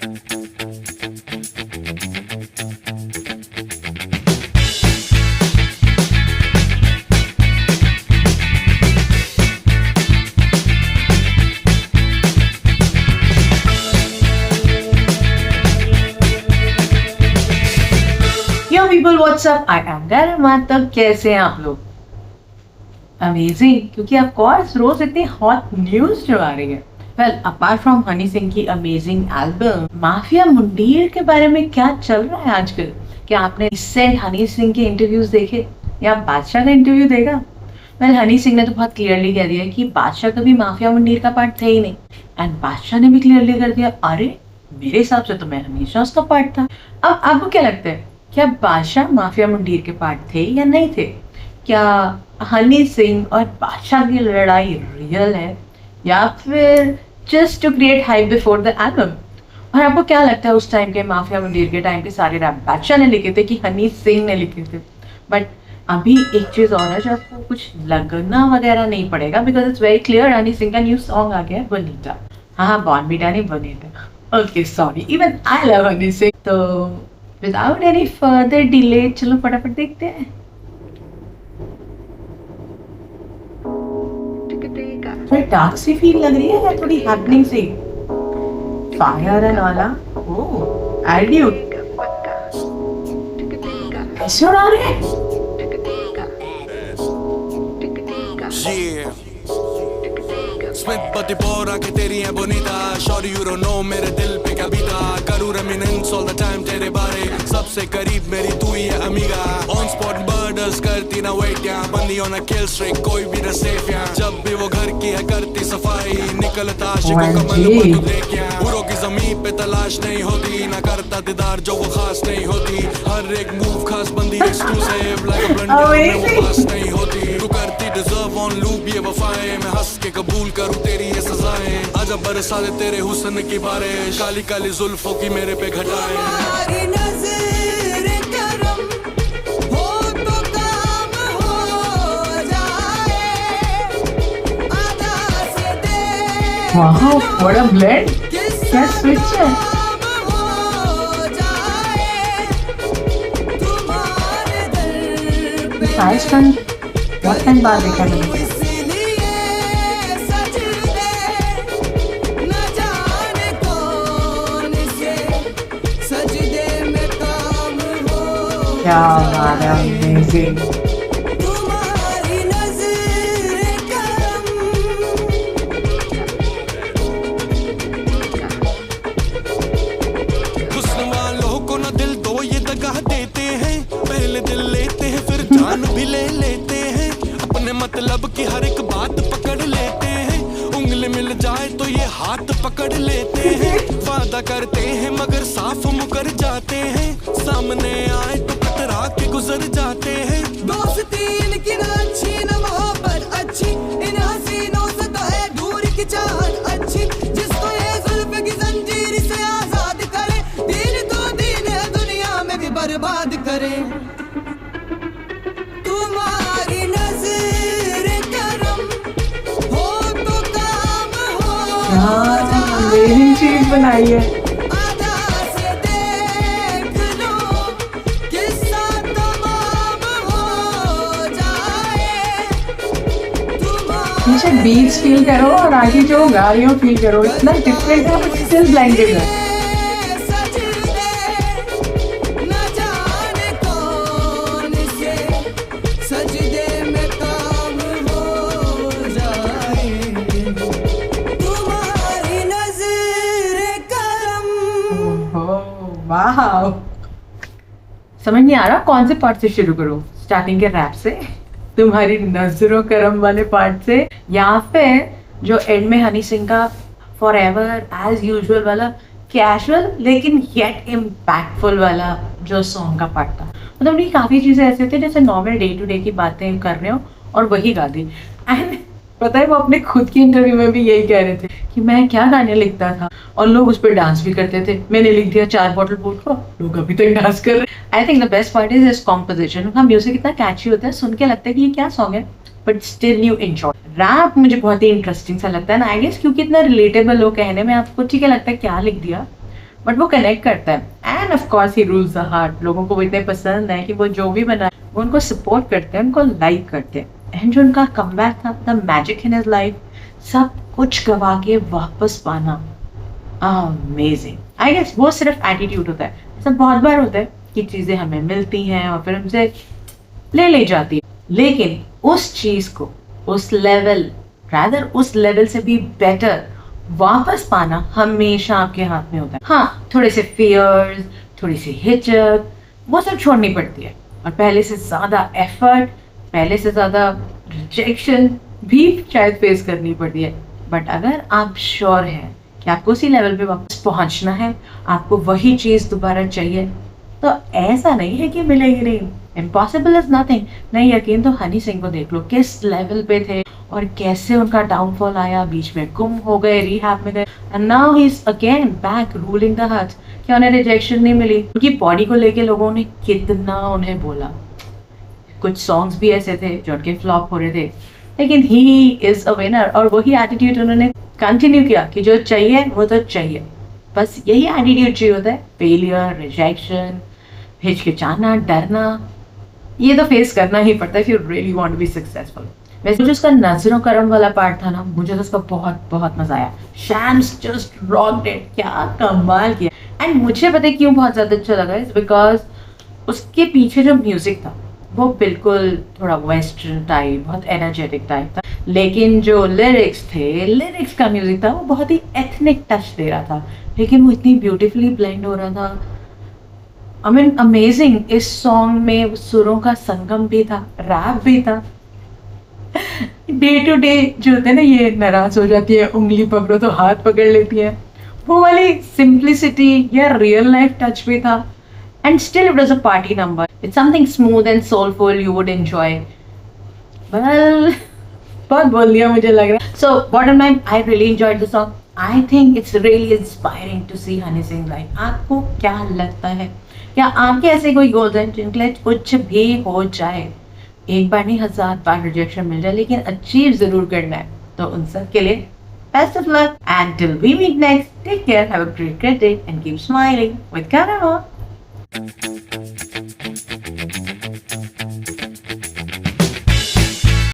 Yo people, what's up? I am Garima। तब कैसे हैं आप लोग? अमेजिंग, क्योंकि ऑफ कोर्स रोज इतनी हॉट न्यूज जो आ रही है। Well, apart from Honey Singh की अमेजिंग एल्बम, माफिया मुंडीर के बारे में क्या चल रहा है आजकल? क्या आपने रिसेंट हनी सिंह के इंटरव्यूज देखे या बादशाह का इंटरव्यू देखा? वेल, हनी सिंह ने तो बहुत क्लियरली कह दिया कि बादशाह कभी माफिया मुंडीर का पार्ट थे ही नहीं, एंड बादशाह ने भी क्लियरली कर दिया, अरे मेरे हिसाब से तो मैं हमेशा उसका पार्ट था। अब आपको क्या लगता है, क्या बादशाह माफिया मुंडीर के पार्ट थे या नहीं थे? क्या हनी सिंह और बादशाह की लड़ाई रियल है या फिर just to create hype before the album? और आपको क्या लगता है, उस टाइम के माफिया मुंडीर के टाइम के सारे रैप बादशाह ने लिखे थे कि हनी सिंह ने लिखे थे? बट अभी एक चीज और है जो आपको कुछ लगना वगैरह नहीं पड़ेगा, because it's very clear, Honey Singh का न्यू सॉन्ग आ गया है, बोनीटा। हाँ, बॉर्नविटा नहीं, Bonita. Okay, sorry, even I love Honey Singh. तो विदाउट एनी फर्दर डिले चलो फटाफट देखते हैं। थोड़ी डार्क सी फील लग रही है, थोड़ी हैपनिंग सी, फायर एंड वाला। ओह, एल्ड्यूड कैसे उड़ा रहे हैं? स्मिथ बत्ती पोरा के तेरी है बोनीता, शॉरी यू डोंट नो मेरे दिल पे क्या बीता, करूँ रेमिनेंस ऑल द टाइम तेरे बारे, सबसे करीब मेरी तू ही है अमीगा, ऑन स्पॉट मर्डर्स करती ना वेट या बंदी ऑन अ किल स्ट्रीक, कोई भी ना सेफ या, जब भी वो घर की है करती सफाई, निकलता आशिकों का मन पर तू देख या, पूरों की जमीन पे तलाश नहीं होती, ना करता दीदार जो वो खास नहीं होती, हर एक मूव खास बंदी एक्सक्लूसिव, लाइक अ ब्लंडर में वो पास नहीं होती, तू करती डिजर्व ऑन लूप ये वफाएं, मैं हंस के कबूल करूं तेरी ये सजाएं, आजा बरसा दे तेरे हुस्न की बारिश, काली काली जुल्फों की मेरे पे घटाएं। वाओ, व्हाट अ ब्लेंड, क्या स्विच है। साइड बहुत टाइम बाद देखा मैंने। क्या बात है, अमेजिंग। हुस्न वालों को ना दिल दो ये दगा देते हैं, पहले दिल लेते हैं फिर जान भी ले लेते हैं, अपने मतलब की हर एक बात पकड़ लेते हैं, उंगली मिल जाए तो ये हाथ पकड़ लेते हैं, वादा करते हैं मगर साफ मुकर जाते हैं, सामने आए तो कतरा के गुजर जाते हैं, दोस्ती इनकी ना अच्छी ना मोहब्बत अच्छी, इन हसीनों से तो है दूर की चाहत अच्छी, जिसको ये जुल्फ की जंजीर से आजाद करे, दीन तो दीन है दुनिया में भी बर्बाद करे, तुम्हारी नजर करम हो तो काम हो जाए, अमेजिंग चीज बनाई है। पीछे बीट्स फील करो और आगे जो गा रही हो फील करो, इतना डिफरेंट है बट स्टिल ब्लेंडेड है। वाह, समझ नहीं आ रहा कौन से पार्ट से शुरू करूं, स्टार्टिंग के रैप से, तुम्हारी नजरों करम वाले पार्ट से, या फिर जो एंड में हनी सिंह का फॉर एवर एज यूजुअल वाला कैजुअल लेकिन येट इम्पैक्टफुल वाला जो सॉन्ग का पार्ट था। मतलब नहीं, काफ़ी चीज़ें ऐसे थे जैसे नॉर्मल डे टू डे की बातें कर रहे हो और वही गा दी। एंड पता है वो अपने खुद की इंटरव्यू में भी यही कह रहे थे कि मैं क्या गाने लिखता था और लोग उस पर डांस भी करते थे, मैंने लिख दिया 4 बॉटल बोट को, लोग अभी तक डांस कर रहे हैं। I think the best part is this composition. उनका म्यूजिक इतना कैची होता है, सुन के लगता है कि ये क्या सॉन्ग है, but still new enjoy. Rap मुझे बहुत ही इंटरेस्टिंग सा लगता है ना, आई गेस क्योंकि इतना रिलेटेबल हो, कहने में आपको ठीक है लगता है क्या लिख दिया, बट वो कनेक्ट करता है end of course he rules the heart. लोगों को वो इतने पसंद है कि वो जो भी बनाए वो उनको सपोर्ट करते हैं, उनको लाइक करते हैं। एंड जो उनका कमबैक था, the magic in his life, सब कुछ गवा के वापस पाना, अमेजिंग। आई गेस वो सिर्फ एटीट्यूड होता है। ऐसा बहुत बार होता है कि चीज़ें हमें मिलती हैं और फिर हमसे ले जाती है, लेकिन उस चीज़ को उस लेवल उस लेवल से भी बेटर वापस पाना हमेशा आपके हाथ में होता है। हाँ, थोड़े से फियर्स, थोड़ी सी हिचक, वो सब छोड़नी पड़ती है और पहले से ज़्यादा एफर्ट, पहले से ज़्यादा रिजेक्शन भी शायद फेस करनी पड़ती है। बट अगर आप श्योर हैं कि आपको उसी लेवल पे वापस पहुंचना है, आपको वही चीज़ दोबारा चाहिए, तो ऐसा नहीं है कि मिलेगी नहीं। Impossible is nothing. नहीं यकीन तो हनी सिंह को देख लो, किस लेवल पे थे और कैसे उनका डाउनफॉल आया, बीच में गुम हो गए, रिहैब में गए, and now he is again back ruling the hearts. क्या उन्हें रिजेक्शन नहीं मिली? उनकी बॉडी को लेके लोगों ने कितना उन्हें बोला। कुछ सॉन्ग्स भी ऐसे थे जो उनके फ्लॉप हो रहे थे, लेकिन ही इज अ विनर। और वही एटीट्यूड उन्होंने कंटिन्यू किया कि जो चाहिए वो तो चाहिए। बस यही एटीट्यूड चाहिए होता है। फेलियर, रिजेक्शन, हिचकिचाना, डरना, ये तो फेस करना ही पड़ता है if you really want to be successful। वैसे जो उसका नजरों करम वाला पार्ट था ना, मुझे तो उसका बहुत बहुत मजा आया। शैम्स जस्ट रॉक्ड इट, क्या कमाल किया। एंड मुझे पता है क्यों बहुत ज़्यादा अच्छा लगा, इज बिकॉज उसके पीछे जो म्यूजिक था वो बिल्कुल थोड़ा वेस्टर्न टाइप, बहुत एनर्जेटिक टाइप था, लेकिन जो लिरिक्स का म्यूजिक था वो बहुत ही एथनिक टच दे रहा था, लेकिन वो इतनी ब्यूटीफुली ब्लेंड हो रहा था। I mean amazing. इस सॉन्ग में सुरों का संगम भी था, रैप भी था। डे टू डे जो होते हैं ना, ये नाराज हो जाती है, उंगली पकड़ो तो हाथ पकड़ लेती है, वो वाली सिंप्लिसिटी या रियल लाइफ टच भी था। And still it was a party number. It's something smooth and soulful you would enjoy. Well, बहुत बोल दिया मुझे लग रहा है। So bottom line, I really enjoyed the song. I think it's really inspiring to see Honey Singh live. आपको क्या लगता है? क्या आपके ऐसे कोई गोल्स हैं जिनके लिए कुछ भी हो जाए, एक बार नहीं 1000 बार रिजेक्शन मिल जाए, लेकिन अचीव जरूर करना है? तो उन सब के लिए best of luck and till we meet next, take care, have a great day and keep smiling with camera.